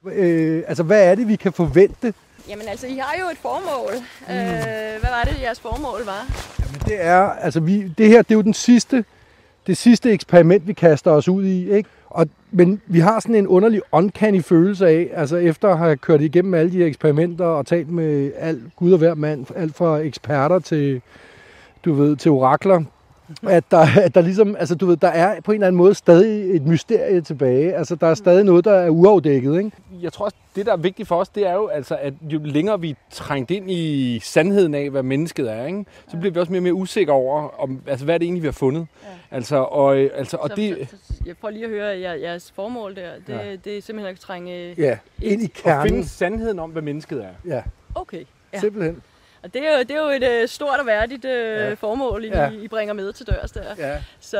Altså, hvad er det, vi kan forvente? Jamen altså, I har jo et formål. Hvad var det, jeres formål var? Jamen, det er, altså, det her, det er jo det sidste eksperiment, vi kaster os ud i, ikke? Men vi har sådan en underlig uncanny følelse af, altså efter at have kørt igennem alle de her eksperimenter og talt med Gud og hver mand, alt fra eksperter til, til orakler, at der ligesom, altså du ved, der er på en eller anden måde stadig et mysterie tilbage. Altså der er stadig noget, der er uafdækket, ikke? Jeg tror også, det der er vigtigt for os, det er jo altså, at jo længere vi er trængt ind i sandheden af, hvad mennesket er, ikke? Så bliver vi også mere og mere usikre over, altså, hvad er det egentlig, vi har fundet. Ja. Jeg får lige at høre jeres formål der. Det er simpelthen at trænge ind i kernen. Og finde sandheden om, hvad mennesket er. Ja. Okay. Ja. Simpelthen. Og det er jo et stort og værdigt formål, I bringer med til dørs der. Ja. Så,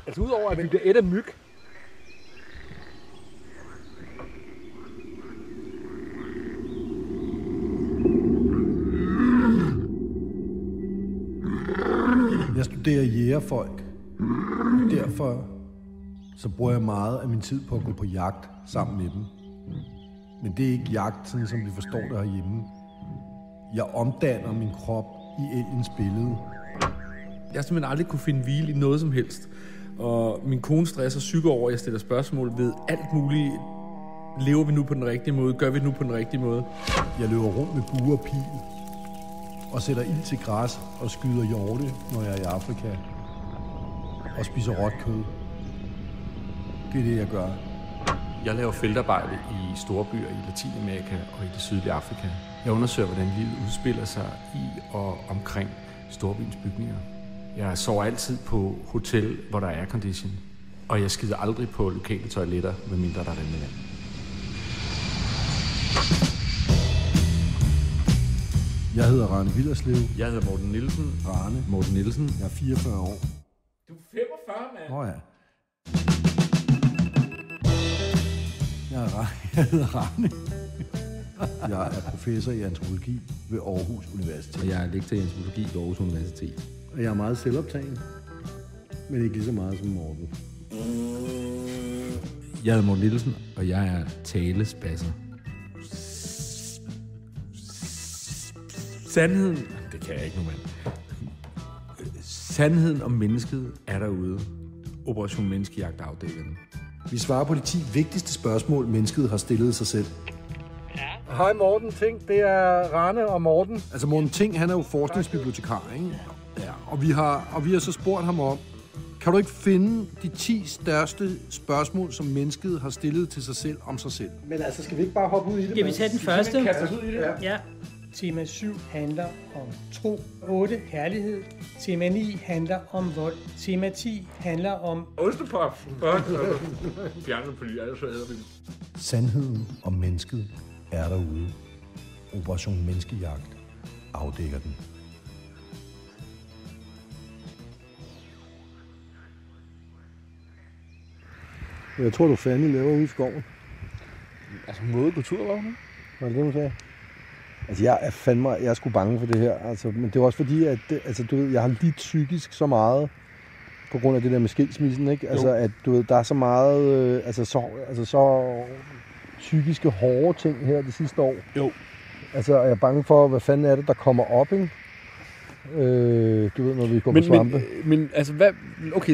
altså udover at vi bliver et af myg. Jeg studerer jægerfolk. Derfor så bruger jeg meget af min tid på at gå på jagt sammen med dem. Men det er ikke jagt, sådan som vi forstår det herhjemme. Jeg omdanner min krop i elgens billede. Jeg har simpelthen aldrig kunne finde hvile i noget som helst. Og min kone stresser psyke over, at jeg stiller spørgsmål ved alt muligt. Lever vi nu på den rigtige måde? Gør vi det nu på den rigtige måde? Jeg løber rundt med bue og pil. Og sætter ild til græs og skyder hjorte, når jeg er i Afrika. Og spiser råt kød. Det er det, jeg gør. Jeg laver feltarbejde i store byer i Latinamerika og i det sydlige Afrika. Jeg undersøger, hvordan livet udspiller sig i og omkring storbyens bygninger. Jeg sover altid på hotel, hvor der er aircondition. Og jeg skider aldrig på lokale toiletter, medmindre der er vand med vand. Jeg hedder Rane Willerslev. Jeg hedder Morten Nielsen. Rane. Morten Nielsen. Jeg er 44 år. Du er 45, mand. Ja. Jeg hedder Rane. Jeg er professor i antropologi ved Aarhus Universitet. Og jeg er lektor i antropologi ved Aarhus Universitet. Og jeg er meget selvoptagen, men ikke lige så meget som Morten. Jeg hedder Morten Nielsen, og jeg er talespasser. Sandheden... Det kan jeg ikke nu, mand. Sandheden om mennesket er derude. Operation Menneskejagt afdækker den. Vi svarer på de 10 vigtigste spørgsmål, mennesket har stillet sig selv. Ja. Hej Morten Ting, det er Rane og Morten. Altså Morten Ting, han er jo forskningsbibliotekar, ikke? Ja. Og vi har så spurgt ham om, kan du ikke finde de 10 største spørgsmål, som mennesket har stillet til sig selv om sig selv? Men altså, skal vi ikke bare hoppe ud i det? Skal vi tage den første? Kaste os ud i det? Ja. Tema 7 handler om tro. 8 kærlighed. Tema 9 handler om vold. Tema 10 handler om... Ostepop. Fjernet på de alle så æder vi. Sandheden om mennesket er derude. Operation Menneskejagt afdækker den. Jeg tror, du fandme laver ude i skoven. Altså modekultur, var hun? Var det det, du sagde? Altså, jeg er sgu bange for det her. Altså, men det er også fordi, at du ved, jeg har lidt psykisk så meget på grund af det der med skilsmissen, ikke? Altså, at du ved, der er så meget, så psykiske hårde ting her det sidste år. Jo. Altså, jeg er bange for, hvad fanden er det, der kommer op, ikke? Du ved, når vi går på svampe. Men altså,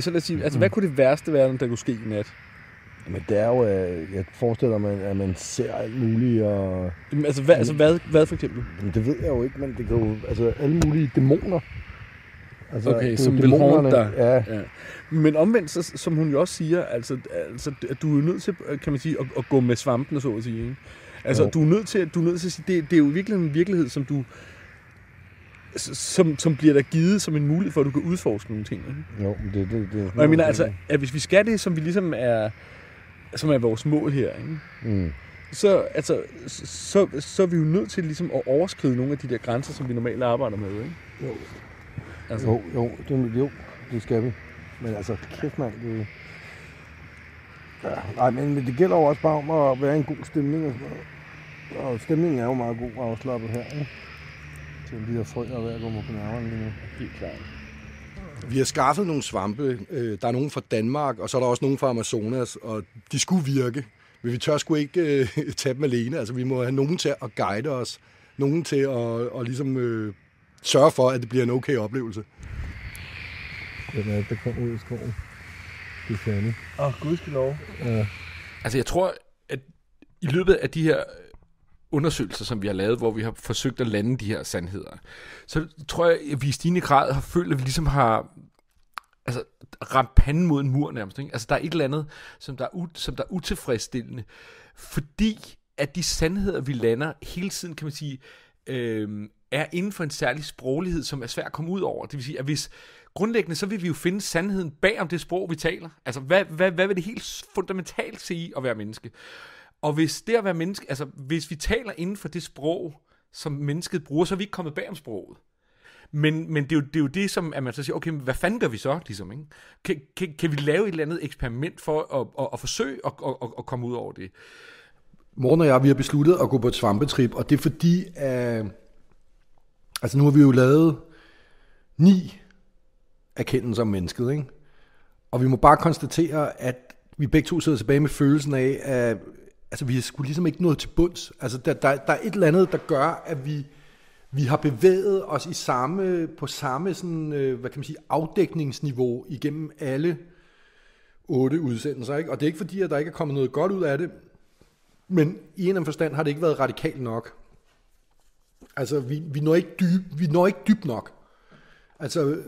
så lad os sige, altså, hvad kunne det værste være, der kunne ske i nat? Men det er jo, jeg forestiller mig, at man ser alt muligt. Og jamen, altså, hvad for eksempel? Jamen, det ved jeg jo ikke, men det kan jo, altså alle mulige dæmoner. Altså, okay, som vil hårde dig. Ja. Men omvendt, så, som hun jo også siger, altså at du er nødt til, kan man sige, at gå med svampen, så at sige. Ikke? Altså, du er nødt til at sige, det er jo virkelig en virkelighed, som du... Som bliver der givet som en mulighed for, at du kan udforske nogle ting. Ikke? Jo, det. Og jeg mener altså, at hvis vi skal det, som vi ligesom som er vores mål her, ikke? Så er vi jo nødt til ligesom at overskride nogle af de der grænser, som vi normalt arbejder med, ikke? Jo. Altså. Jo, det skal vi. Men altså, kæft mand, det... Ja, nej, men det gælder jo også bare om at være en god stemning og sådan noget. Og stemningen er jo meget god og afslappet her, ikke? Så de der frø er ved at gå på nerverne lige nu. Helt klart. Vi har skaffet nogle svampe. Der er nogen fra Danmark, og så er der også nogen fra Amazonas, og de skulle virke. Men vi tør sgu ikke tage dem alene. Altså, vi må have nogen til at guide os. Nogen til at ligesom sørge for, at det bliver en okay oplevelse. Hvem er det, der kommer ud i skoven? Det er Fanny. gudskelov. Ja. Altså, jeg tror, at i løbet af de her undersøgelser, som vi har lavet, hvor vi har forsøgt at lande de her sandheder, så tror jeg, at vi i stigende grad har følt, at vi ligesom har ramt panden mod en mur nærmest. Ikke? Altså, der er et eller andet, som der er utilfredsstillende, fordi at de sandheder, vi lander hele tiden, kan man sige, er inden for en særlig sproglighed, som er svær at komme ud over. Det vil sige, at hvis grundlæggende, så vil vi jo finde sandheden bag om det sprog, vi taler. Altså, hvad vil det helt fundamentalt sige at være menneske? Og hvis det at være menneske, altså hvis vi taler inden for det sprog, som mennesket bruger, så er vi ikke kommet bag om sproget. Men det er jo det, som at man så siger, okay, hvad fanden gør vi så, ligesom, ikke? Kan vi lave et eller andet eksperiment for at forsøge at komme ud over det? Morten og jeg, vi har besluttet at gå på et svampetrip, og det er fordi, altså nu har vi jo lavet 9 erkendelser om mennesket, ikke? Og vi må bare konstatere, at vi begge to sidder tilbage med følelsen af, at altså, vi er sgu ligesom ikke nået til bunds. Altså, der er et eller andet, der gør, at vi har bevæget os på samme sådan, hvad kan man sige, afdækningsniveau igennem alle 8 udsendelser, ikke? Og det er ikke fordi, at der ikke er kommet noget godt ud af det, men i en eller anden forstand har det ikke været radikalt nok. Altså, vi når ikke dybt nok. Altså,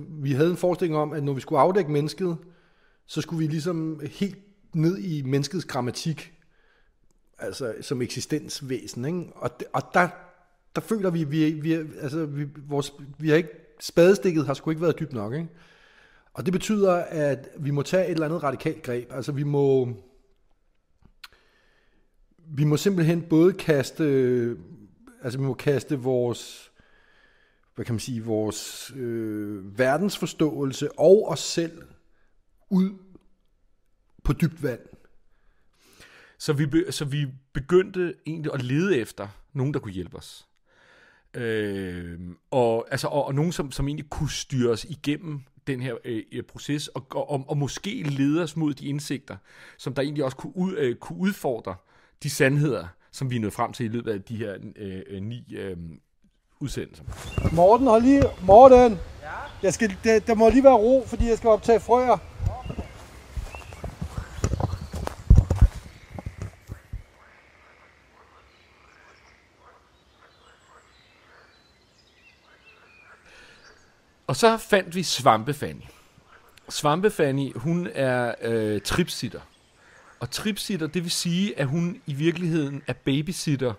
vi havde en forestilling om, at når vi skulle afdække mennesket, så skulle vi ligesom helt ned i menneskets grammatik, altså som eksistensvæsen, ikke? Og der føler vi har ikke, spadestikket har sgu ikke været dybt nok, ikke? Og det betyder, at vi må tage et eller andet radikalt greb. Altså vi må simpelthen både kaste vores, hvad kan man sige, vores verdensforståelse og os selv ud på dybt vand. Så vi begyndte egentlig at lede efter nogen, der kunne hjælpe os. Og nogen, som egentlig kunne styre os igennem den her proces, og måske lede os mod de indsigter, som der egentlig også kunne udfordre de sandheder, som vi er nået frem til i løbet af de her 9 udsendelser. Morten! Ja? Der må lige være ro, fordi jeg skal optage frøer. Og så fandt vi Svampe-Fanny. Svampe-Fanny, hun er tripsitter. Og tripsitter, det vil sige, at hun i virkeligheden er babysitter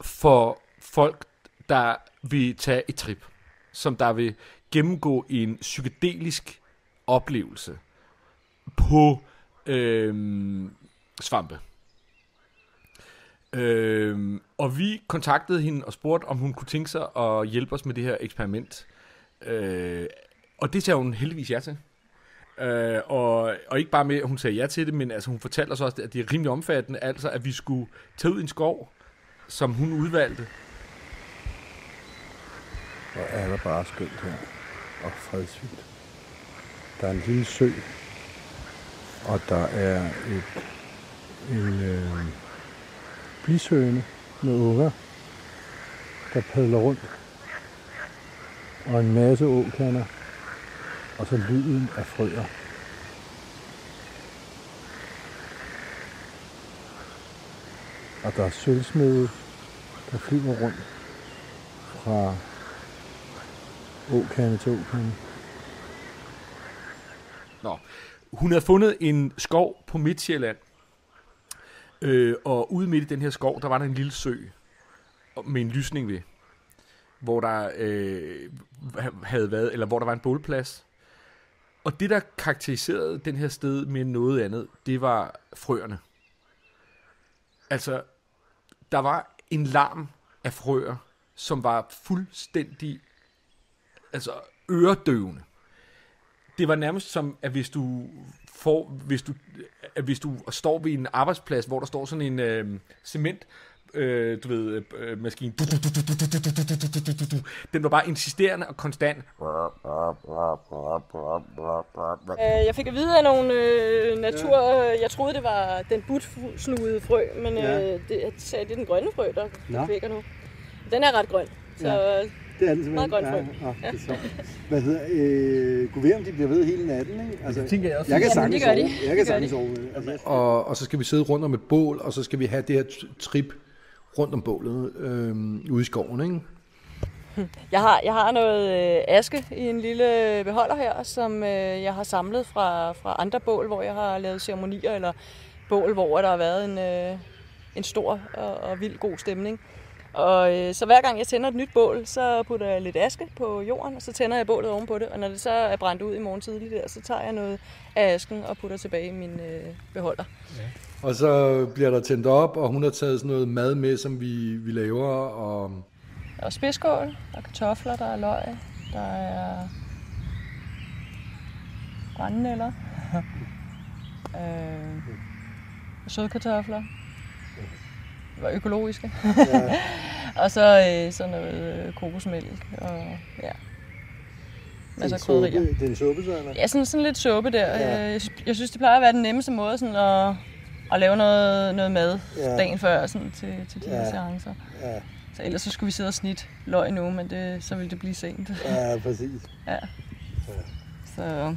for folk, der vil tage et trip. Som der vil gennemgå en psykedelisk oplevelse på svampe. Og vi kontaktede hende og spurgte, om hun kunne tænke sig at hjælpe os med det her eksperiment. Og det sagde hun heldigvis ja til. Og ikke bare med, at hun sagde ja til det, men altså, hun fortalte os også, at det er rimelig omfattende, altså at vi skulle tage ud i en skov, som hun udvalgte. Og er der bare skønt her, og fredsfyldt. Der er en lille sø, og der er en blisøgende med unger, der padler rundt, og en masse åkander, og så lyden af frøer. Og der er sølvsmede, der flyver rundt fra åkande til åkande. Nå, hun havde fundet en skov på Midtsjælland, og ude midt i den her skov, der var der en lille sø med en lysning ved, hvor der havde været, eller hvor der var en bålplads. Og det, der karakteriserede den her sted med noget andet, det var frøerne. Altså, der var en larm af frøer, som var fuldstændig øredøvende. Det var nærmest som, at hvis du står ved en arbejdsplads, hvor der står sådan en cement, maskine. Den var bare insisterende og konstant. Jeg fik at vide af nogle jeg troede det var den butsnudede frø, men jeg sagde, det er den grønne frø, der vækker nu. Den er ret grøn, så det er den meget grøn frø. Ja. Det er hvad hedder, kunne vi om de bliver ved hele natten, ikke? Altså, jeg kan sagtens sove. Jeg kan sagtens sove. Altså, og så skal vi sidde rundt om et bål, og så skal vi have det her trip rundt om bålet ude i skoven, ikke? Jeg har noget aske i en lille beholder her, som jeg har samlet fra andre bål, hvor jeg har lavet ceremonier, eller bål, hvor der har været en stor og vild god stemning. Og så hver gang jeg tænder et nyt bål, så putter jeg lidt aske på jorden, og så tænder jeg bålet ovenpå det. Og når det så er brændt ud i morgen tidlig der, så tager jeg noget af asken og putter tilbage i min beholder. Ja. Og så bliver der tændt op, og hun har taget sådan noget mad med, som vi laver. Og der er spidskål, der er kartofler, der er løg, der er brændenælder, sødkartofler. Det var økologiske. Ja. Og så sådan noget kokosmælk og masser af krydderier. Det er en suppe, så eller? Ja, sådan lidt suppe der. Ja. Jeg synes, det plejer at være den nemmeste måde sådan at lave noget mad dagen før sådan, til de her seancer. Ja. Så ellers så skulle vi sidde og snitte løg nu, men så ville det blive sent. Ja, præcis. Ja. Så.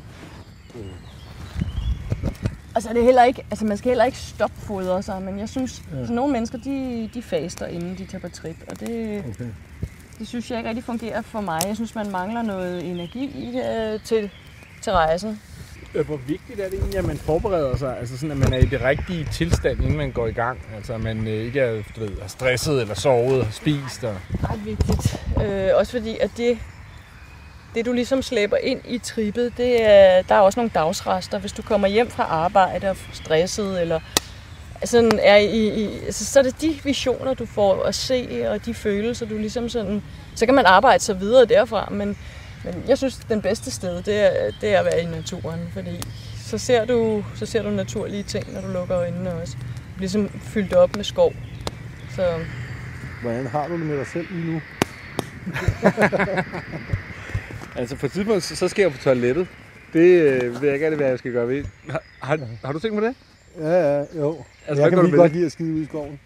Og så er det heller ikke, altså man skal heller ikke stopfodre sig, men jeg synes, så nogle mennesker, de faster, inden de tager på trip, og det synes jeg ikke rigtig fungerer for mig. Jeg synes, man mangler noget energi til rejsen. Hvor vigtigt er det egentlig, at man forbereder sig, altså sådan, at man er i det rigtige tilstand, inden man går i gang? Altså, at man ikke er stresset eller sovet og spist? Ret vigtigt. Også fordi, at det du ligesom slæber ind i trippet, der er også nogle dagsrester. Hvis du kommer hjem fra arbejde og er stresset, eller sådan så er det de visioner, du får at se, og de følelser, du ligesom sådan. Så kan man arbejde sig videre derfra, men jeg synes, den bedste sted, det er at være i naturen, fordi så ser du naturlige ting, når du lukker øjnene også. Ligesom fyldt op med skov. Så. Hvordan har du det med dig selv lige nu? Altså på et tidspunkt, så skal jeg på toilettet. Det ved jeg ikke rigtig, hvad jeg skal gøre ved. Har du tænkt på det? Ja, jo. Altså, jeg kan virkelig godt lide at skide ude i skoven.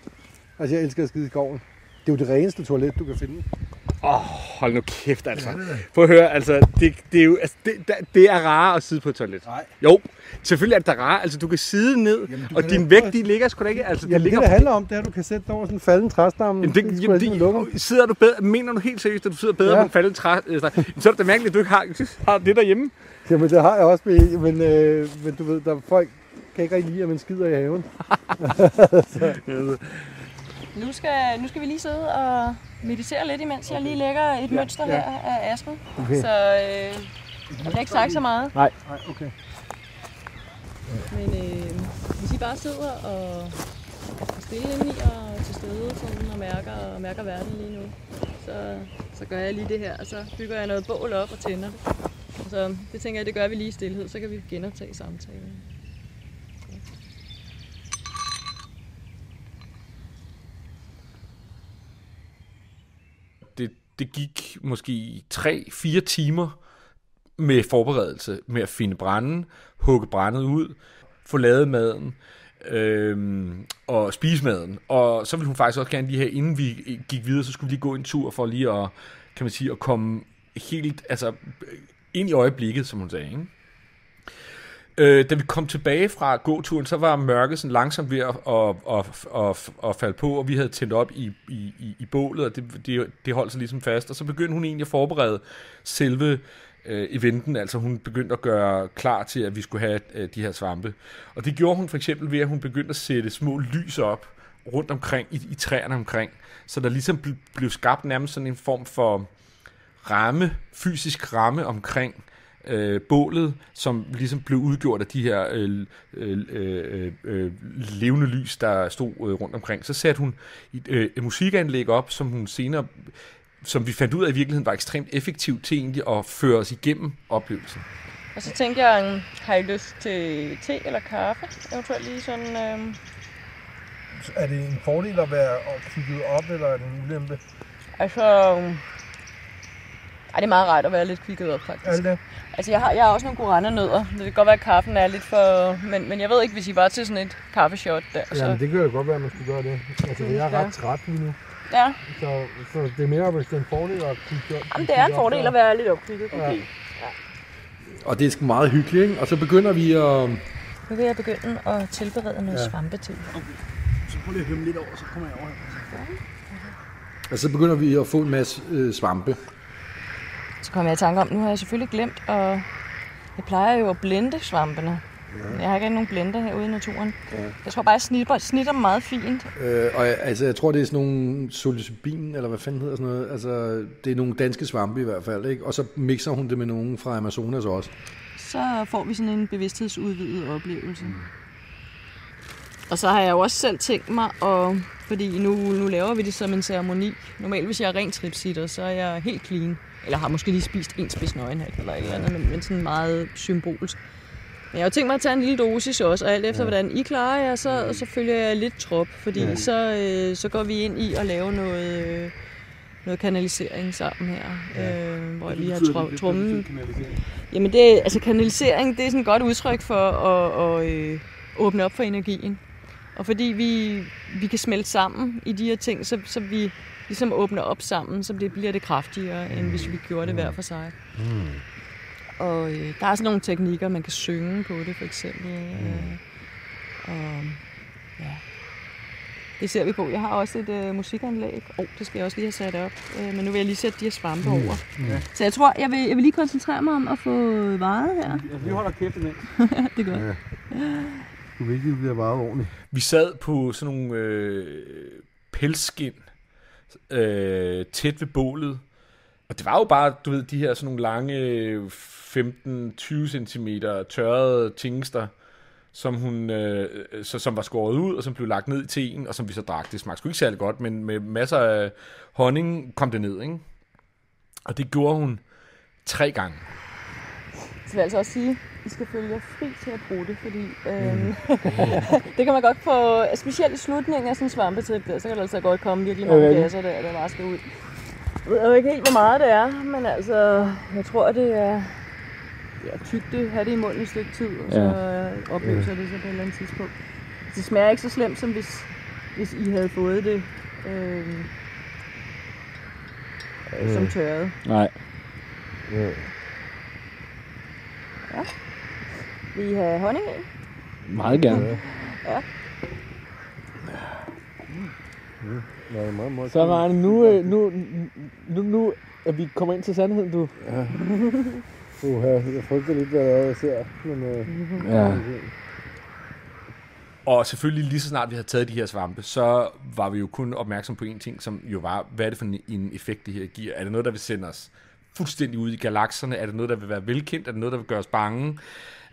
Altså, jeg elsker at skide i skoven. Det er jo det reneste toilet, du kan finde. Hold nu kæft, altså. Prøv at høre, altså, det er jo, altså, det er rarere at sidde på et toilet. Nej. Jo, selvfølgelig er det rarere. Altså, du kan sidde ned, og din vægt, de ligger sgu da ikke. Altså, det handler om, det er, at du kan sætte dig over sådan en falden træstamme. Sidder du bedre? Mener du helt seriøst, at du sidder bedre på en falden træstamme? Så er det da mærkeligt, at du ikke har det derhjemme. Jamen, det har jeg også, men du ved, der folk kan ikke rigtig lide, at man skider i haven. Nu skal vi lige sidde og meditere lidt, imens jeg lige lægger et mønster her af asken. Okay. Så jeg har ikke sagt så meget. Nej, okay. Men hvis I bare sidder og stille indeni og til stede sådan, og mærker verden lige nu, så gør jeg lige det her, og så bygger jeg noget bål op og tænder det. Så det tænker jeg, det gør vi lige i stillhed, så kan vi genoptage samtalen. Det gik måske 3-4 timer med forberedelse, med at finde branden, hugge brændet ud, få lavet maden og spise maden. Og så ville hun faktisk også gerne lige have, inden vi gik videre, så skulle vi lige gå en tur for lige at, kan man sige, at komme helt ind i øjeblikket, som hun sagde, ikke? Da vi kom tilbage fra gåturen, så var mørket sådan langsomt ved at falde på, og vi havde tændt op i bålet, og det holdt sig ligesom fast. Og så begyndte hun egentlig at forberede selve eventen, altså hun begyndte at gøre klar til, at vi skulle have de her svampe. Og det gjorde hun for eksempel ved, at hun begyndte at sætte små lys op rundt omkring, i træerne omkring, så der ligesom blev skabt nærmest sådan en form for fysisk ramme omkring bålet, som ligesom blev udgjort af de her levende lys, der stod rundt omkring. Så satte hun et musikanlæg op, som hun senere, som vi fandt ud af i virkeligheden, var ekstremt effektivt til egentlig at føre os igennem oplevelsen. Og så tænkte jeg, har I lyst til te eller kaffe? Eventuelt lige sådan. Er det en fordel at være kigget op, eller er det en ulempe? Altså, Ej, det er meget rart at være lidt kvikket op, faktisk. Er det? Altså, jeg har også nogle guarana-nødder. Det kan godt være, at kaffen er lidt for... Men jeg ved ikke, hvis I var til sådan et kaffeshot der. Så... Jamen, det kan jo godt være, at man skulle gøre det. Altså, jeg er ret træt lige nu. Ja. Så det er mere, hvis det er en fordel at kigge. Jamen, det er en fordel at være lidt opkvikket. Ja. Ja. Og det er sgu meget hyggeligt, ikke? Og så begynder vi at... Nu vil jeg begynde at tilberede noget svampe til. Okay. Så prøv lige at hømme lidt over, så kommer jeg over her. Og så begynder vi at få en masse svampe. Så kommer jeg i tanke om, nu har jeg selvfølgelig glemt, og jeg plejer jo at blende svampene. Ja. Jeg har ikke nogen blender herude i naturen. Ja. Jeg tror bare, jeg snitter dem meget fint. Jeg tror, det er sådan nogle psilocybin, eller hvad fanden hedder sådan noget. Altså, det er nogle danske svampe i hvert fald, ikke? Og så mixer hun det med nogen fra Amazonas også. Så får vi sådan en bevidsthedsudvidet oplevelse. Og så har jeg jo også selv tænkt mig, fordi nu laver vi det som en ceremoni. Normalt, hvis jeg er rent tripsitter, så er jeg helt clean. Eller har måske lige spist en spids nøgenhat eller et eller andet, men sådan meget symbolsk. Men jeg har jo tænkt mig at tage en lille dosis også, og alt efter hvordan I klarer jer, så følger jeg lidt trop, fordi så går vi ind i at lave noget kanalisering sammen her, hvor vi har trummen. Jamen kanalisering, det er sådan et godt udtryk for at åbne op for energien. Og fordi vi kan smelte sammen i de her ting, så vi ligesom åbner op sammen, så bliver det kraftigere, end hvis vi gjorde det hver for sig. Og der er sådan nogle teknikker, man kan synge på det, for eksempel. Og ja, det ser vi på. Jeg har også et musikanlæg. Det skal jeg også lige have sat op. Men nu vil jeg lige sætte de her svampe over. Så jeg tror, jeg vil lige koncentrere mig om at få varet her. Vi holder kæft imens. Det er godt. Du vil ikke, det bliver varet ordentligt. Vi sad på sådan nogle pelsskin tæt ved bålet. Og det var jo bare, du ved, de her sådan nogle lange 15-20 cm tørrede tingester, som som var skåret ud, og som blev lagt ned i teen, og som vi så drak. Det smagte sgu ikke særlig godt, men med masser af honning kom det ned, ikke? Og det gjorde hun 3 gange. Så vil jeg altså også sige, at I skal følge jer fri til at bruge det, fordi det kan man godt få, specielt i slutningen af sådan en svampetrip der, så kan der altså godt komme virkelig mange gasser der bare skal ud. Jeg ved jo ikke helt, hvor meget det er, men altså, jeg tror, det er tykt det, have det i munden et stykke tid, og så opløser det så på et eller andet tidspunkt. Det smager ikke så slemt, som hvis I havde fået det som tørret. Nej. Ja. Vil I have honning i? Meget gerne. Ja. Så Marne, nu er vi kommer ind til sandheden, du. Ja. Jeg frygter lidt, hvad jeg ser. Men, ja. Og selvfølgelig lige så snart vi havde taget de her svampe, så var vi jo kun opmærksom på en ting, som jo var, hvad er det for en effekt, det her giver? Er det noget, der vil sende os fuldstændig ud i galakserne? Er det noget, der vil være velkendt? Er det noget, der vil gøre os bange?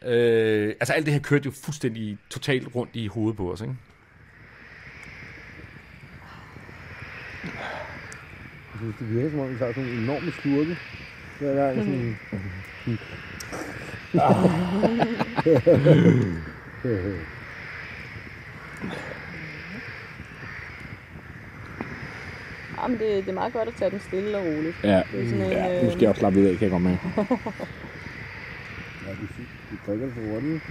Altså alt det her kørte jo fuldstændig totalt rundt i hovedet på os, ikke? Det virker som om, vi tager sådan en enorme slurke. Der er sådan... Jamen, det er meget godt at tage den stille og roligt. Ja, det er sådan nu skal jeg også slappe ud af, kan jeg godt med. Ja, det er fint. Vi drikker det for rundt.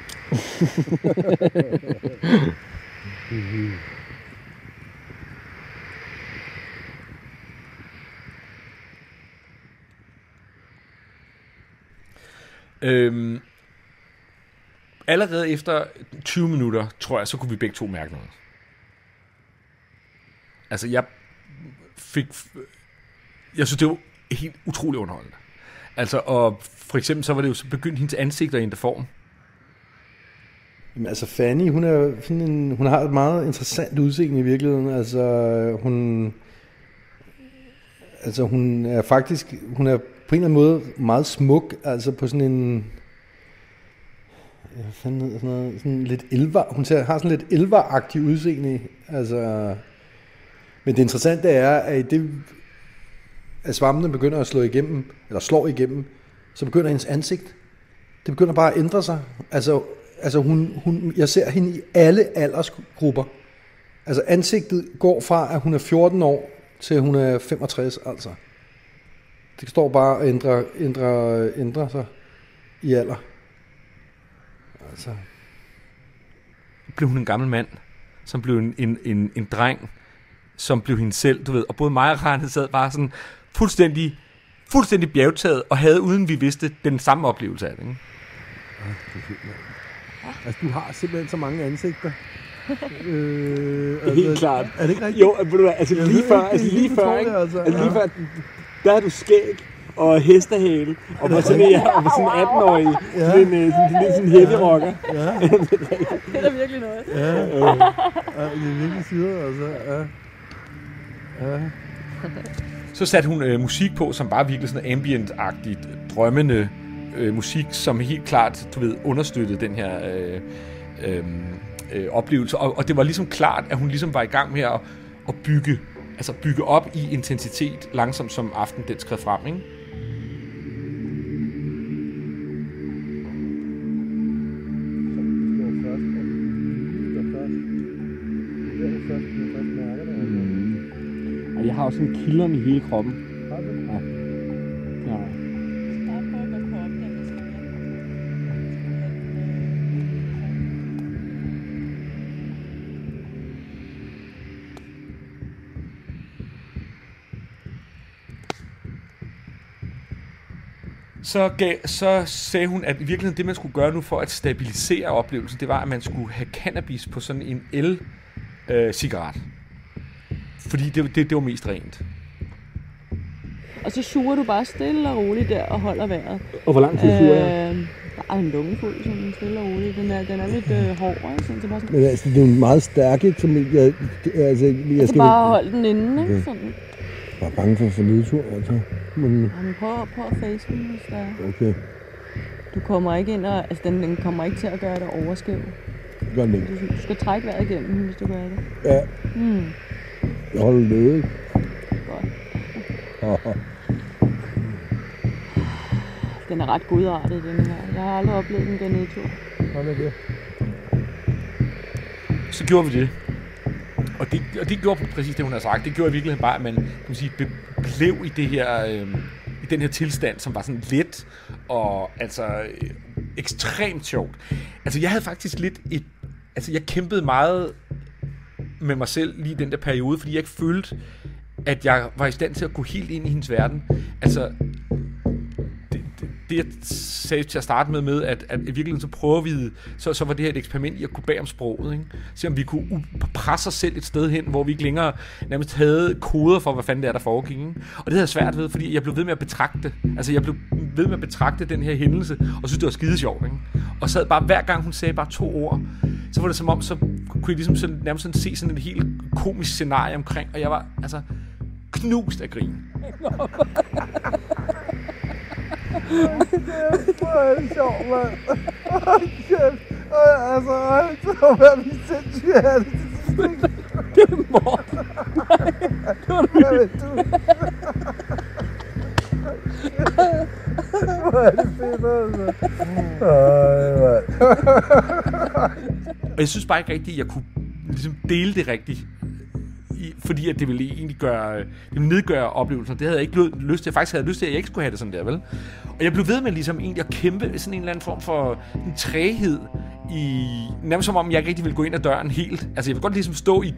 Allerede efter 20 minutter, tror jeg, så kunne vi begge to mærke noget. Altså, jeg synes, det var helt utroligt underholdende. Altså, og for eksempel, så var det jo så begyndt hendes ansigt at ændre form. Jamen, altså, Fanny, hun har et meget interessant udseende i virkeligheden. Hun er faktisk, hun er på en eller anden måde meget smuk, altså på sådan en, hvad fanden hedder sådan noget, sådan lidt elver, hun har sådan lidt elveragtig udseende, altså, men det interessante er, at svampene begynder at slår igennem, så begynder hendes ansigt, det begynder bare at ændre sig, altså jeg ser hende i alle aldersgrupper, altså ansigtet går fra, at hun er 14 år, til hun er 65, altså. Det står bare og ændrer sig i alder. Altså. Blev hun en gammel mand, som blev en dreng, som blev hende selv, du ved. Og både mig og Rane sad bare sådan fuldstændig bjergtaget, og havde, uden vi vidste, den samme oplevelse af det. Ikke? Ja, det er fint, altså, du har simpelthen så mange ansigter. Det er helt klart. Er det ikke rigtigt? Jo, lige før, der er du skæg og hestehale, og var sådan en 18-årig, sådan en heavy rocker. Det er da virkelig noget. Ja, det er virkelig syret, altså. Ja. Så satte hun musik på, som bare virkelig sådan ambient-agtigt, drømmende musik, som helt klart, du ved, understøttede den her oplevelse. Og det var ligesom klart, at hun ligesom var i gang med at bygge op i intensitet, langsomt som aftenen den skred frem, ikke? Og jeg har også sådan kilderne i hele kroppen. Ja. Så sagde hun, at i virkeligheden det, man skulle gøre nu for at stabilisere oplevelsen, det var, at man skulle have cannabis på sådan en el-cigaret. Fordi det var mest rent. Og så suger du bare stille og roligt der og holder vejret. Og hvor lang tid suger jeg? Der er en lungefuld, sådan stille og roligt. Den er lidt hård, ikke? Sådan, så bare sådan. Men altså, det er jo meget stærk, ikke? Som jeg skal bare holde den inde, ikke? Sådan. Jeg er bange for at få nedtur, altså. Men prøv at face den, hvis der er. Okay. Du kommer ikke ind og... Altså, den kommer ikke til at gøre dig overskæv. Det gør den ikke. Du skal trække vejret igennem, hvis du gør det. Ja. Jeg holder nede, ikke? Godt. Den er ret godartet, den her. Jeg har aldrig oplevet den der nedtur. Hvad er det? Så gjorde vi det. Og det gjorde præcis det, hun har sagt. Det gjorde i virkeligheden bare, at man kan sige, blev i det her, i den her tilstand, som var sådan let og altså ekstremt sjovt. Altså jeg havde faktisk lidt jeg kæmpede meget med mig selv lige i den der periode, fordi jeg ikke følte, at jeg var i stand til at gå helt ind i hendes verden. Altså det jeg sagde til at starte med at i virkeligheden så prøver vi, så var det her et eksperiment i at kunne bag om sproget, ikke? Se om vi kunne presse os selv et sted hen, hvor vi ikke længere nærmest havde koder for, hvad fanden det er, der foregik, ikke? Og det havde jeg svært ved, fordi jeg blev ved med at betragte det. Altså jeg blev ved med at betragte den her hændelse, og synes det var skide sjovt, ikke? Og sad bare, hver gang hun sagde bare 2 ord, så var det som om, så kunne jeg ligesom sådan, nærmest sådan se sådan et helt komisk scenarie omkring, og jeg var altså knust af grin. Hvor er det sjovt, mand. Kæft. Så hvad vi sindssygt er det. Det er Morten. Nej, det var det. Hvor er det fedt, altså. Og jeg synes bare ikke rigtigt, at jeg kunne ligesom dele det rigtigt. Fordi at det ville egentlig nedgøre oplevelsen. Det havde jeg ikke lyst til. Faktisk havde jeg lyst til, at jeg ikke skulle have det sådan der, vel? Og jeg blev ved med ligesom egentlig at kæmpe sådan en eller anden form for en træghed nærmest som om jeg ikke rigtig ville gå ind ad døren helt. Altså jeg vil godt ligesom stå i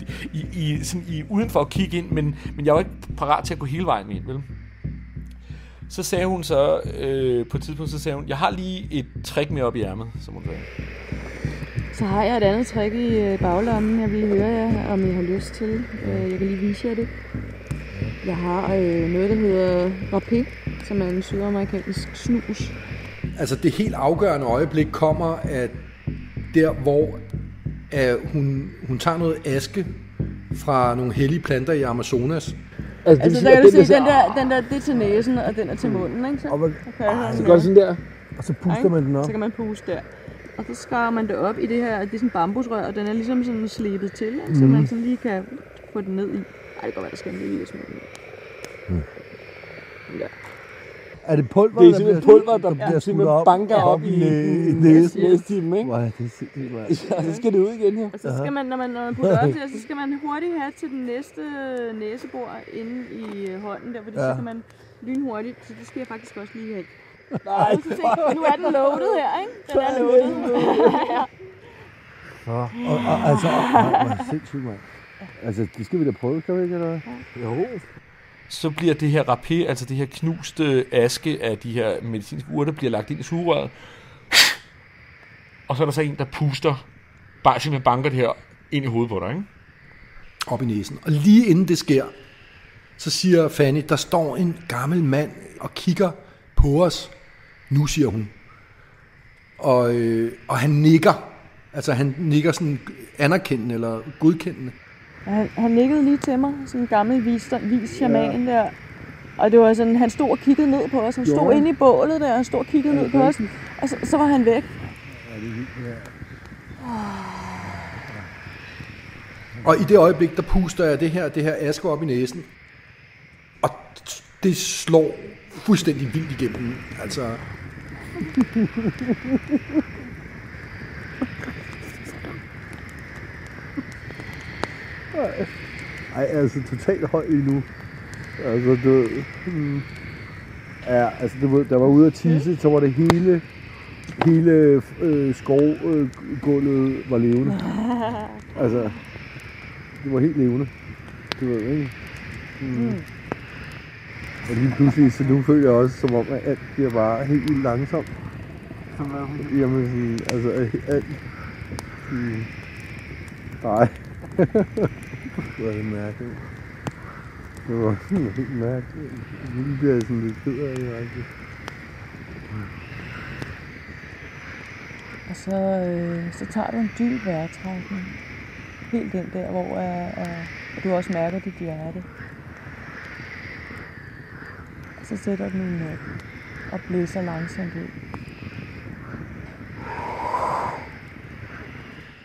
udenfor og kigge ind, men jeg var ikke parat til at gå hele vejen ind, vel? Så sagde hun så på et tidspunkt, jeg har lige et trick med op i ærmet, som hun sagde. Så har jeg et andet trick i baglommen, jeg vil høre jer, om I har lyst til. Jeg kan lige vise jer det. Jeg har noget, der hedder rapé, som er en sydamerikansk snus. Altså det helt afgørende øjeblik kommer, at der hvor hun tager noget aske fra nogle hellige planter i Amazonas. Altså der kan du se, den der, det er til næsen, og den er til munden, ikke? Så gør det sådan der. Og så puster man den op. Så kan man puste der. Og så skærer man det op i det her, det er sådan en bambusrør, og den er ligesom sådan slebet til, ikke? Så man sådan lige kan få den ned i. Ej, det kan godt være, der skal en lille smule ned. Ja. Er det pulver, det er sådan et pulver, der bliver simpelthen banker op i næstimen, ikke? Wow, det er sindssygt, ja, så skal det ud igen her. Og så skal man, når man putter op til, så skal man hurtigt have til den næste næsebor inde i hånden der, fordi så kan man lynhurtigt, så det skal jeg faktisk også lige have. Nej. Nu er den loaded her, ikke? Den er loaded. Og altså, sindssygt, mand. Altså, det skal vi da prøve, skal vi ikke, eller? Jo. Så bliver det her rapé, altså det her knuste aske af de her medicinske urter, bliver lagt ind i sugerøret. Og så er der så en, der puster, bare simpelthen banker det her ind i hovedet på dig, ikke? Op i næsen. Og lige inden det sker, så siger Fanny, der står en gammel mand og kigger på os. Nu, siger hun. Og han nikker. Altså han nikker sådan anerkendende eller godkendende. Han nikkede lige til mig, sådan en gammel vis shaman der. Og det var sådan, han stod og kiggede ned på os. Han stod inde i bålet der, og stod og kiggede ned på os. Og så var han væk. Og i det øjeblik, der puster jeg det her aske op i næsen. Og det slår fuldstændig vildt igennem. Altså... Ej, altså totalt høj endnu. Altså, du ved... Ja, altså, du ved, der var ude at tisse, så var det hele skovgulvet var levende. Altså, det var helt levende. Du ved, ikke? Og lige pludselig, så nu føler jeg også, som om, at alt bliver bare helt vildt langsomt. Jamen, sådan, altså, alt... Nej. Det var helt mærkeligt. Det var helt mærkeligt. Nu bliver jeg sådan lidt ked af det, faktisk. Og så tager du en dyb vejrtrækning. Helt den der, hvor du også mærker dit hjerte. Og så sætter du den op og blæser langsomt ud.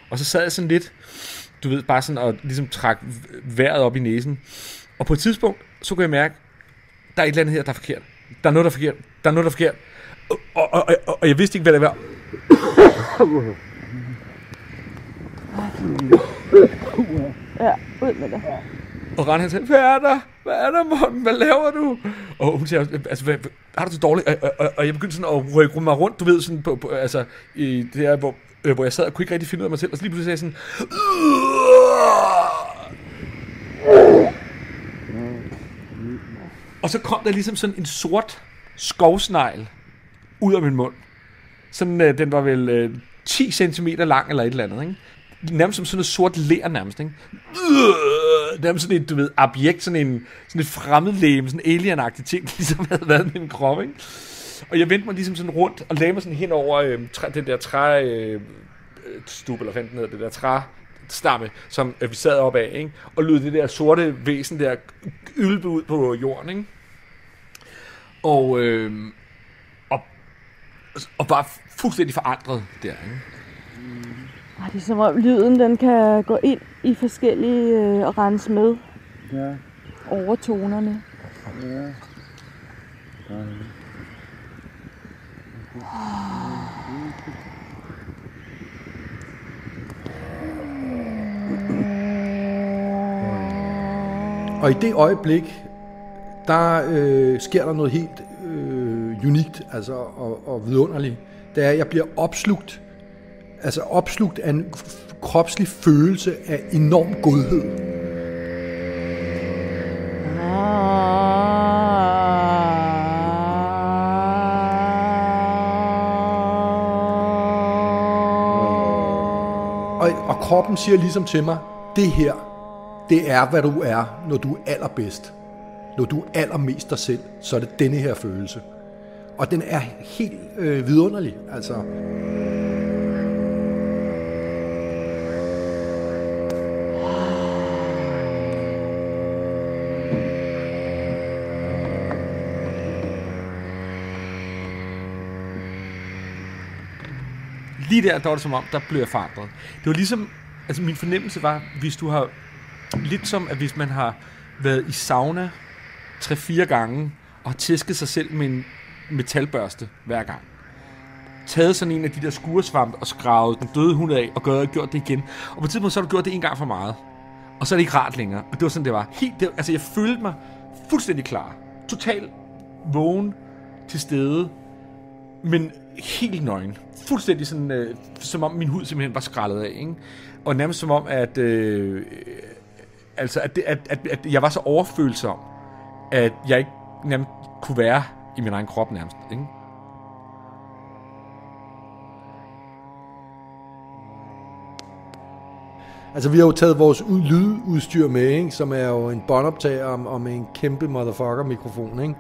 Og så sad jeg sådan lidt, du ved, bare sådan og ligesom trak vejret op i næsen. Og på et tidspunkt, så kunne jeg mærke, der er et eller andet her, der er forkert. Der er noget, der er forkert. Der er noget, der er forkert. Og jeg vidste ikke, hvad det var. Ja, ud med det. Og Rane han sagde, hvad er der, Morten? Hvad laver du? Og hun siger, altså, har du så dårligt? Og jeg begyndte sådan at rykke mig rundt, du ved, sådan på altså, i det her, hvor jeg sad og kunne ikke rigtig finde ud af mig selv. Og så lige pludselig sagde jeg sådan, og så kom der ligesom sådan en sort skovsnegl ud af min mund. Sådan, den var vel 10 cm lang eller et eller andet, ikke? Nærmest som sådan noget sort ler nærmest, ikke? Nærmest sådan et, du ved, objekt, sådan et fremmedlegeme, sådan en alien-agtig ting, ligesom havde været i min krop, ikke? Og jeg vendte mig ligesom sådan rundt og lagde mig sådan hen over den der træstub, eller fandt den hedder, det der træstamme, som vi sad op af, ikke? Og lod det der sorte væsen der ylpe ud på jorden, ikke? Og var fuldstændig forandret der, ikke? Det er som om lyden, den kan gå ind i forskellige og rense med overtonerne. Ja. Og i det øjeblik, der sker der noget helt unikt, altså og vidunderligt. Det er, at jeg bliver opslugt af en kropslig følelse af enorm godhed. Og kroppen siger ligesom til mig, det her, det er, hvad du er, når du er allerbedst. Når du er allermest dig selv, så er det denne her følelse. Og den er helt vidunderlig, altså. Lige der var det som om, der blev jeg forandret. Det var ligesom, altså min fornemmelse var, hvis du har, lidt som at hvis man har været i sauna 3-4 gange, og har tæsket sig selv med en metalbørste hver gang. Taget sådan en af de der skuresvampe og skravet den døde hund af, og gjort det igen. Og på et tidspunkt så har du gjort det en gang for meget. Og så er det ikke rart længere. Og det var sådan, det var. Altså jeg følte mig fuldstændig klar. Totalt vågen, til stede, men helt nøgen. Fuldstændig sådan, som om min hud simpelthen var skrællet af, ikke? Og nærmest som om, at jeg var så overfølsom, at jeg ikke nærmest kunne være i min egen krop nærmest, ikke? Altså, vi har jo taget vores lydudstyr med, ikke? Som er jo en båndoptager og med en kæmpe motherfucker-mikrofon, ikke?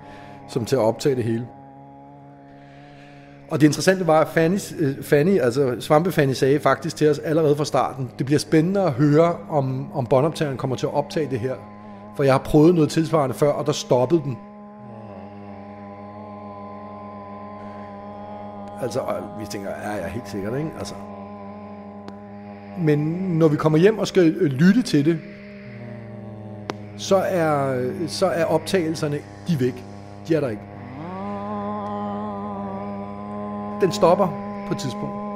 Som til at optage det hele. Og det interessante var, at Fanny, altså Svampe-Fanny, sagde faktisk til os allerede fra starten, det bliver spændende at høre, om båndoptageren kommer til at optage det her. For jeg har prøvet noget tilsvarende før, og der stoppede den. Altså, og vi tænker, ja, jeg er helt sikkert, ikke? Altså. Men når vi kommer hjem og skal lytte til det, så er optagelserne, de er væk. De er der ikke. Den stopper på et tidspunkt.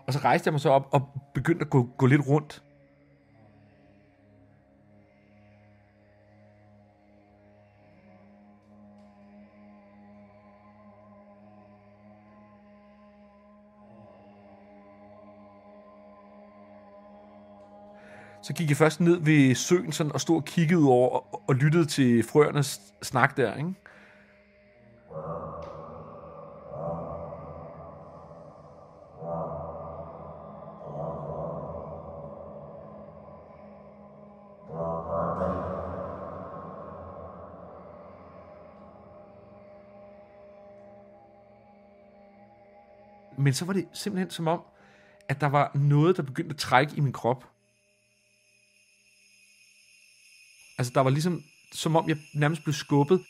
Og så rejste jeg mig så op og begyndte at gå lidt rundt. Så gik jeg først ned ved søen sådan, og stod og kiggede ud over og lyttede til frøernes snak der, ikke? Men så var det simpelthen som om, at der var noget, der begyndte at trække i min krop. Altså, der var ligesom, som om jeg nærmest blev skubbet.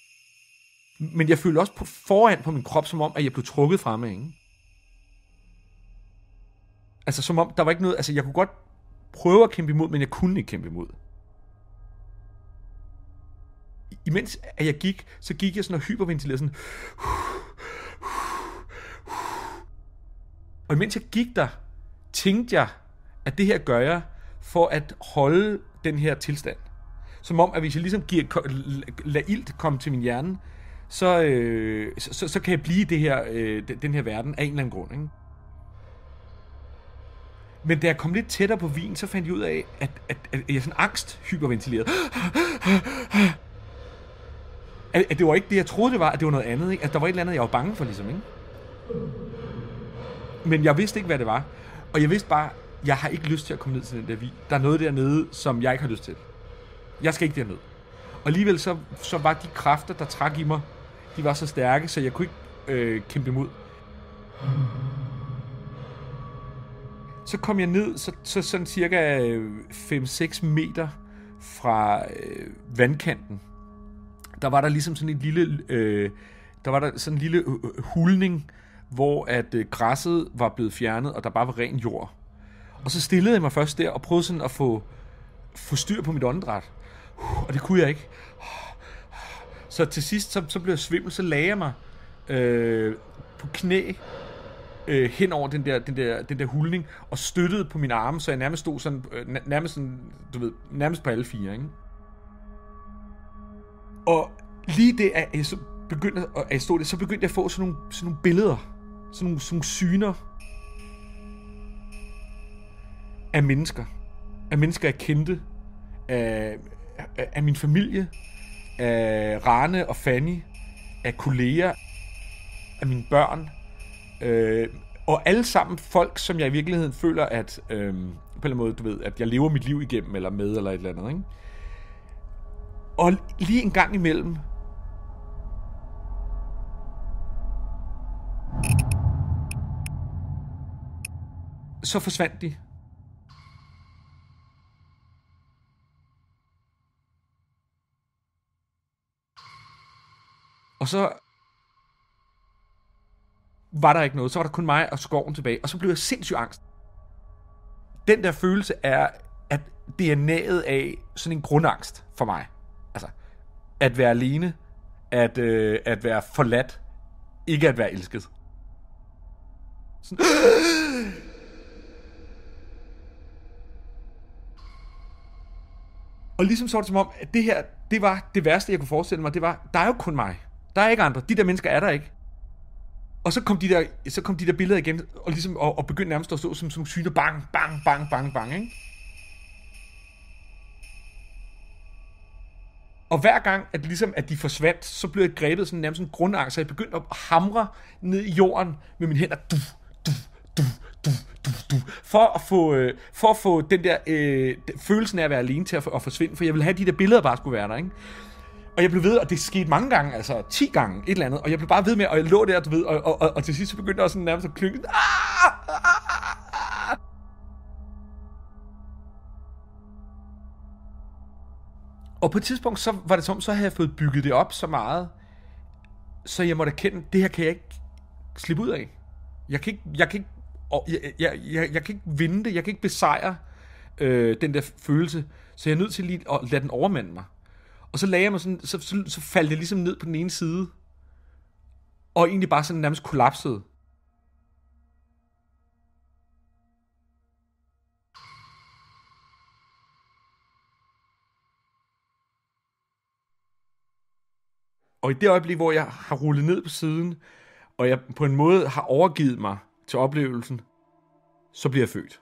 Men jeg følte også foran på min krop, som om, at jeg blev trukket fremad, ikke? Altså, som om, der var ikke noget, altså, jeg kunne godt prøve at kæmpe imod, men jeg kunne ikke kæmpe imod. Imens at jeg gik, så gik jeg sådan og hyperventilerede sådan. Og imens jeg gik der, tænkte jeg, at det her gør jeg for at holde den her tilstand. Som om, at hvis jeg ligesom lader ilt komme til min hjerne, så kan jeg blive det her, den her verden af en eller anden grund, ikke? Men da jeg kom lidt tættere på vin, så fandt jeg ud af, at jeg sådan angst hyperventilerede. At det var ikke det, jeg troede, det var, at det var noget andet, ikke? At der var et eller andet, jeg var bange for, ligesom, ikke? Men jeg vidste ikke, hvad det var. Og jeg vidste bare, jeg har ikke lyst til at komme ned til den der vin. Der er noget dernede, som jeg ikke har lyst til. Jeg skal ikke derned. Og alligevel så var de kræfter, der trak i mig, de var så stærke, så jeg kunne ikke kæmpe imod. Så kom jeg ned, så sådan cirka 5-6 meter fra vandkanten. Der var der ligesom sådan en lille hulning, hvor at græsset var blevet fjernet, og der bare var ren jord. Og så stillede jeg mig først der, og prøvede sådan at få styr på mit åndedræt. Og det kunne jeg ikke. Så til sidst, så blev jeg svimmel, så lagde jeg mig på knæ hen over den der hulning, og støttede på mine arme, så jeg nærmest stod sådan, nærmest på alle fire, ikke? Og lige det, at jeg så begyndte at stå der, så begyndte jeg at få sådan nogle billeder, sådan nogle syner af mennesker. Af mennesker, jeg kendte, af min familie, af Rane og Fanny, af kolleger, af mine børn, Og alle sammen folk, som jeg i virkeligheden føler, at på en eller anden måde, du ved, at jeg lever mit liv igennem, eller med, eller et eller andet, ikke? Og lige en gang imellem, så forsvandt de. Og så var der ikke noget. Så var der kun mig og skoven tilbage. Og så blev jeg sindssygt angst. Den der følelse er, at DNA'et af sådan en grundangst for mig. Altså, at være alene, at være forladt, ikke at være elsket. Sådan. Og ligesom så var det som om, at det her, det var det værste, jeg kunne forestille mig. Det var, der er jo kun mig. Der er ikke andre. De der mennesker er der ikke. Og så kom de der billeder igen, og ligesom og begyndte nærmest at stå som syne. Bang, bang, bang, bang, bang, ikke? Og hver gang, at de forsvandt, så blev jeg grebet sådan nærmest en grundangst, så jeg begyndte at hamre ned i jorden med mine hænder. For at få den der følelsen af at være alene til at forsvinde, for jeg ville have, de der billeder bare skulle være der, ikke? Og jeg blev ved, og det skete mange gange, altså 10 gange, et eller andet, og jeg blev bare ved med, og jeg lå der, du ved, og til sidst så begyndte jeg også sådan nærmest at klynke. Og på et tidspunkt, så var det som, så havde jeg fået bygget det op så meget, så jeg måtte erkende, det her kan jeg ikke slippe ud af. Jeg kan ikke vinde det, jeg kan ikke besejre den der følelse, så jeg er nødt til lige at lade den overmande mig. Og så lagde jeg mig sådan, så faldt jeg ligesom ned på den ene side, og egentlig bare sådan nærmest kollapsede. Og i det øjeblik, hvor jeg har rullet ned på siden, og jeg på en måde har overgivet mig til oplevelsen, så bliver jeg født.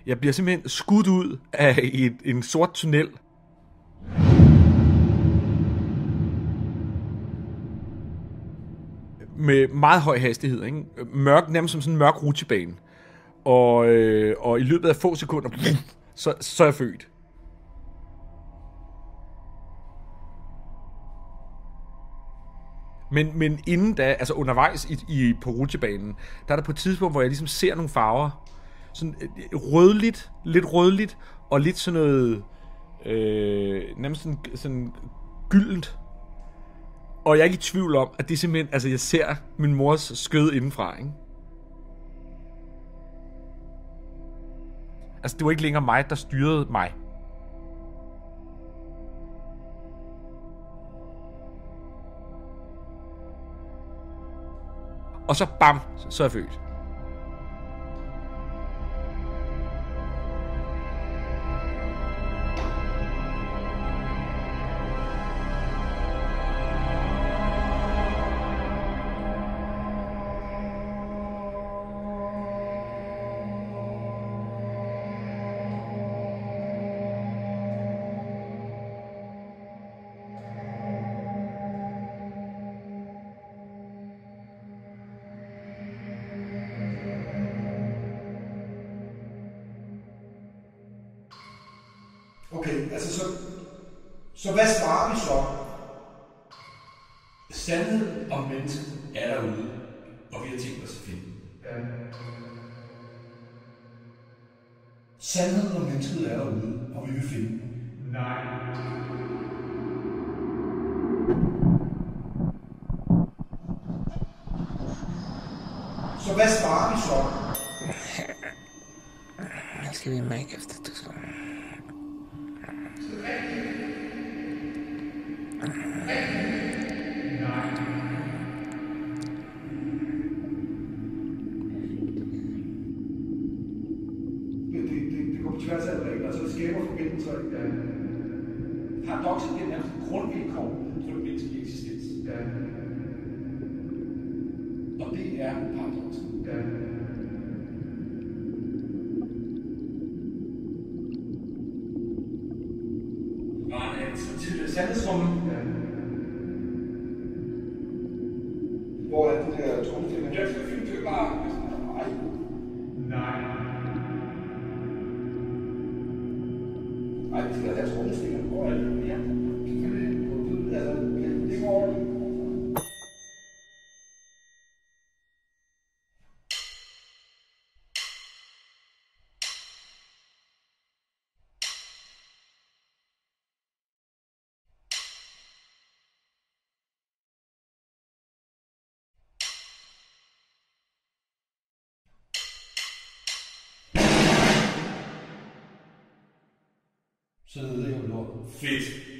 Jeg bliver simpelthen skudt ud af en sort tunnel. Med meget høj hastighed, ikke? Mørk, nærmest som sådan en mørk rutsjebane. Og i løbet af få sekunder, så er jeg født. Men inden da, altså undervejs på rutsjebanen, der er der på et tidspunkt, hvor jeg ligesom ser nogle farver. Sådan rødligt, lidt rødligt, og lidt sådan noget, nærmest sådan gyldent. Og jeg er ikke i tvivl om, at det simpelthen, altså jeg ser min mors skød indenfra, ikke? Altså det var ikke længere mig, der styrede mig. Og så bam, så er jeg født. Okay, altså så hvad svarer vi så? Sandheden om mennesket er derude, og vi har tænkt os at finde den. Ja. Sandheden om mennesket er derude, og vi vil finde den. Nej. Så hvad svarer vi så? Hvad skal vi mærke efter det så? Det går på tværs af regler, så det skaber forbindelser. Ja. Paradokset bliver nærmest grundvilkår for den menneskelige eksistens. Ja. Og det er paradokset. Ja. Til sandhedsrummet. Ja. Nej, det skal have tromstikker. Ja. Det går. Så det er det, jeg vil. Fedt.